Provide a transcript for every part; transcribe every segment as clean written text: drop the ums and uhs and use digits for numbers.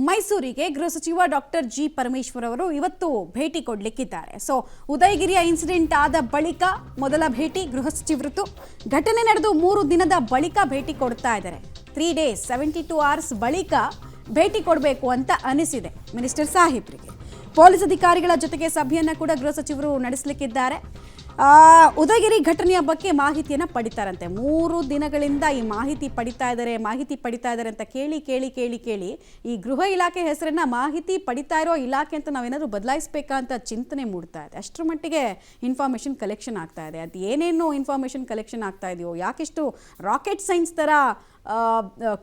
ಮೈಸೂರಿಗೆ ಗೃಹ ಸಚಿವ ಡಾಕ್ಟರ್ ಜಿ ಪರಮೇಶ್ವರ್ ಅವರು ಇವತ್ತು ಭೇಟಿ ಕೊಡಲಿಕ್ಕಿದ್ದಾರೆ. ಸೊ ಉದಯಗಿರಿಯ ಇನ್ಸಿಡೆಂಟ್ ಆದ ಬಳಿಕ ಮೊದಲ ಭೇಟಿ ಗೃಹ ಸಚಿವರದ್ದು. ಘಟನೆ ನಡೆದು 3 ದಿನದ ಬಳಿಕ ಭೇಟಿ ಕೊಡ್ತಾ ಇದ್ದಾರೆ. 3 days 72 hours ಬಳಿಕ ಭೇಟಿ ಕೊಡಬೇಕು ಅಂತ ಅನಿಸಿದೆ ಮಿನಿಸ್ಟರ್ ಸಾಹೇಬ್ರಿಗೆ. ಪೊಲೀಸ್ ಅಧಿಕಾರಿಗಳ ಜೊತೆಗೆ ಸಭೆಯನ್ನ ಕೂಡ ಗೃಹ ಸಚಿವರು ನಡೆಸಲಿಕ್ಕಿದ್ದಾರೆ. ಉದಯಗಿರಿ ಘಟನೆಯ ಬಗ್ಗೆ ಮಾಹಿತಿಯನ್ನು ಪಡಿತಾರಂತೆ. 3 ದಿನಗಳಿಂದ ಈ ಮಾಹಿತಿ ಪಡಿತಾ ಇದ್ದಾರೆ ಅಂತ ಕೇಳಿ ಈ ಗೃಹ ಇಲಾಖೆ ಹೆಸರನ್ನ ಮಾಹಿತಿ ಪಡಿತಾ ಇರೋ ಇಲಾಖೆ ಅಂತ ನಾವೇನಾದರೂ ಬದಲಾಯಿಸಬೇಕಾ ಅಂತ ಚಿಂತನೆ ಮೂಡ್ತಾ ಇದೆ. ಅಷ್ಟರ ಮಟ್ಟಿಗೆ ಇನ್ಫಾರ್ಮೇಷನ್ ಕಲೆಕ್ಷನ್ ಆಗ್ತಾ ಇದೆ. ಅದು ಏನೇನು ಇನ್ಫಾರ್ಮೇಷನ್ ಕಲೆಕ್ಷನ್ ಆಗ್ತಾ ಇದೆಯೋ, ಯಾಕೆಷ್ಟು ರಾಕೆಟ್ ಸೈನ್ಸ್ ಥರ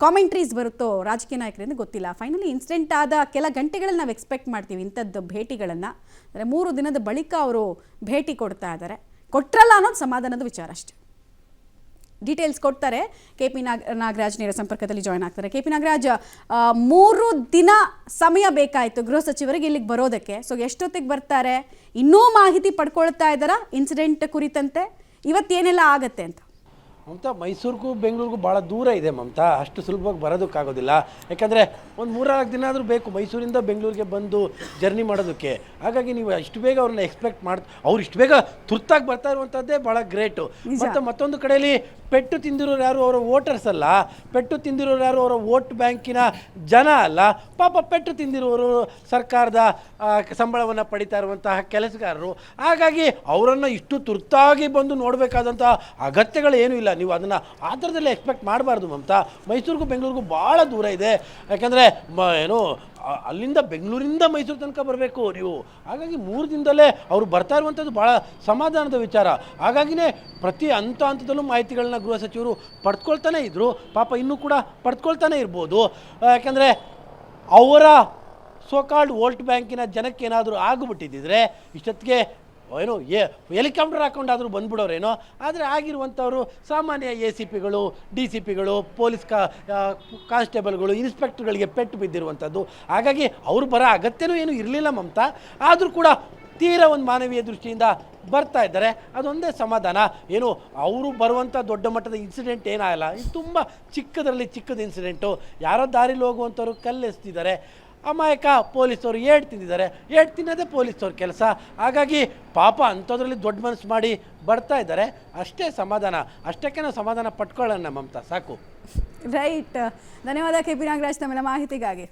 ಕಾಮೆಂಟ್ರೀಸ್ ಬರುತ್ತೋ ರಾಜಕೀಯ ನಾಯಕರಿಂದ ಗೊತ್ತಿಲ್ಲ. ಫೈನಲಿ ಇನ್ಸಿಡೆಂಟ್ ಆದ ಕೆಲ ಗಂಟೆಗಳಲ್ಲಿ ನಾವು ಎಕ್ಸ್ಪೆಕ್ಟ್ ಮಾಡ್ತೀವಿ ಇಂಥದ್ದು ಭೇಟಿಗಳನ್ನು. ಅಂದರೆ 3 ದಿನದ ಬಳಿಕ ಅವರು ಭೇಟಿ ಕೊಡ್ತಾ ಇದ್ದಾರೆ. ಕೊಟ್ರಲ್ಲ ಅನ್ನೋದು ಸಮಾಧಾನದ ವಿಚಾರ ಅಷ್ಟೇ. ಡೀಟೇಲ್ಸ್ ಕೊಡ್ತಾರೆ KP ನಾಗರಾಜ್ ನೇರ ಸಂಪರ್ಕದಲ್ಲಿ ಜಾಯ್ನ್ ಆಗ್ತಾರೆ. KP ನಾಗರಾಜ್, 3 ದಿನ ಸಮಯ ಬೇಕಾಯಿತು ಗೃಹ ಸಚಿವರಿಗೆ ಇಲ್ಲಿಗೆ ಬರೋದಕ್ಕೆ. ಸೊ ಎಷ್ಟೊತ್ತಿಗೆ ಬರ್ತಾರೆ? ಇನ್ನೂ ಮಾಹಿತಿ ಪಡ್ಕೊಳ್ತಾ ಇದ್ದಾರಾ ಇನ್ಸಿಡೆಂಟ್ ಕುರಿತಂತೆ? ಇವತ್ತೇನೆಲ್ಲ ಆಗತ್ತೆ ಅಂತ? ಮಮತಾ, ಮೈಸೂರಿಗೂ ಬೆಂಗಳೂರಿಗೂ ಭಾಳ ದೂರ ಇದೆ ಮಮತಾ. ಅಷ್ಟು ಸುಲಭವಾಗಿ ಬರೋದಕ್ಕಾಗೋದಿಲ್ಲ. ಯಾಕಂದರೆ ಒಂದು 3-4 ದಿನ ಆದರೂ ಬೇಕು ಮೈಸೂರಿಂದ ಬೆಂಗಳೂರಿಗೆ ಬಂದು ಜರ್ನಿ ಮಾಡೋದಕ್ಕೆ. ಹಾಗಾಗಿ ನೀವು ಇಷ್ಟು ಬೇಗ ಅವ್ರನ್ನ ಎಕ್ಸ್ಪೆಕ್ಟ್ ಅವ್ರು ಇಷ್ಟು ಬೇಗ ತುರ್ತಾಗಿ ಬರ್ತಾ ಇರುವಂಥದ್ದೇ ಭಾಳ ಗ್ರೇಟು. ಮತ್ತು ಮತ್ತೊಂದು ಕಡೆಯಲ್ಲಿ ಪೆಟ್ಟು ತಿಂದಿರೋರು ಯಾರು ಅವರ ವೋಟರ್ಸ್ ಅಲ್ಲ, ಪೆಟ್ಟು ತಿಂದಿರೋರು ಯಾರು ಅವರ ವೋಟ್ ಬ್ಯಾಂಕಿನ ಜನ ಅಲ್ಲ. ಪಾಪ ಪೆಟ್ಟು ತಿಂದಿರೋರು ಸರ್ಕಾರದ ಸಂಬಳವನ್ನು ಪಡಿತಾ ಇರುವಂತಹ ಕೆಲಸಗಾರರು. ಹಾಗಾಗಿ ಅವರನ್ನು ಇಷ್ಟು ತುರ್ತಾಗಿ ಬಂದು ನೋಡಬೇಕಾದಂಥ ಅಗತ್ಯಗಳು ಏನೂ ಇಲ್ಲ. ನೀವು ಅದನ್ನು ಆ ಥರದಲ್ಲೇ ಎಕ್ಸ್ಪೆಕ್ಟ್ ಮಾಡಬಾರ್ದು ಮಮತಾ. ಮೈಸೂರಿಗೂ ಬೆಂಗಳೂರಿಗೂ ಭಾಳ ದೂರ ಇದೆ. ಯಾಕಂದರೆ ಅಲ್ಲಿಂದ ಬೆಂಗಳೂರಿಂದ ಮೈಸೂರು ತನಕ ಬರಬೇಕು ನೀವು. ಹಾಗಾಗಿ 3 ದಿನದಲ್ಲೇ ಅವರು ಬರ್ತಾ ಇರುವಂಥದ್ದು ಭಾಳ ಸಮಾಧಾನದ ವಿಚಾರ. ಹಾಗಾಗಿನೇ ಪ್ರತಿ ಹಂತದಲ್ಲೂ ಮಾಹಿತಿಗಳನ್ನ ಗೃಹ ಸಚಿವರು ಪಡ್ಕೊಳ್ತಾನೆ ಇದ್ದರು. ಪಾಪ ಇನ್ನೂ ಕೂಡ ಪಡ್ಕೊಳ್ತಾನೆ ಇರ್ಬೋದು. ಯಾಕಂದರೆ ಅವರ ಸೋಕಾಲ್ಡ್ ವೋಟ್ ಬ್ಯಾಂಕಿನ ಜನಕ್ಕೆ ಏನಾದರೂ ಆಗಿಬಿಟ್ಟಿದ್ದಿದ್ರೆ ಇಷ್ಟೊತ್ತಿಗೆ ಹೆಲಿಕಾಪ್ಟರ್ ಹಾಕೊಂಡಾದರೂ ಬಂದ್ಬಿಡೋರೇನೋ. ಆದರೆ ಆಗಿರುವಂಥವರು ಸಾಮಾನ್ಯ ACPಗಳು, DCPಗಳು, ಪೊಲೀಸ್ ಕಾನ್ಸ್ಟೇಬಲ್ಗಳು, ಇನ್ಸ್ಪೆಕ್ಟರ್ಗಳಿಗೆ ಪೆಟ್ಟು ಬಿದ್ದಿರುವಂಥದ್ದು. ಹಾಗಾಗಿ ಅವರು ಬರೋ ಅಗತ್ಯನೂ ಏನೂ ಇರಲಿಲ್ಲ ಮಮತಾ. ಆದರೂ ಕೂಡ ತೀರಾ ಒಂದು ಮಾನವೀಯ ದೃಷ್ಟಿಯಿಂದ ಬರ್ತಾ ಇದ್ದಾರೆ. ಅದೊಂದೇ ಸಮಾಧಾನ. ಅವರು ಬರುವಂಥ ದೊಡ್ಡ ಮಟ್ಟದ ಇನ್ಸಿಡೆಂಟ್ ಏನಾಗಲ್ಲ. ಇದು ತುಂಬ ಚಿಕ್ಕದ ಇನ್ಸಿಡೆಂಟು. ಯಾರೋ ದಾರಿಲಿ ಹೋಗುವಂಥವ್ರು ಕಲ್ಲೆಸ್ತಿದ್ದಾರೆ, ಅಮಾಯಕ ಪೊಲೀಸವರು ಏಟು ತಿಂದಿದ್ದಾರೆ. ಏಟು ತಿನ್ನೋದೇ ಪೊಲೀಸವ್ರ ಕೆಲಸ. ಹಾಗಾಗಿ ಪಾಪ ಅಂಥದ್ರಲ್ಲಿ ದೊಡ್ಡ ಮನಸ್ಸು ಮಾಡಿ ಬರ್ತಾ ಇದ್ದಾರೆ. ಅಷ್ಟೇ ಸಮಾಧಾನ. ಅಷ್ಟಕ್ಕೆ ನಾವು ಸಮಾಧಾನ ಪಟ್ಕೊಳ್ಳೋಣ ಮಮತಾ, ಸಾಕು. ರೈಟ್. ಧನ್ಯವಾದ KP ನಾಗರಾಜ್ ತಮ್ಮೆಲ್ಲ ಮಾಹಿತಿಗಾಗಿ.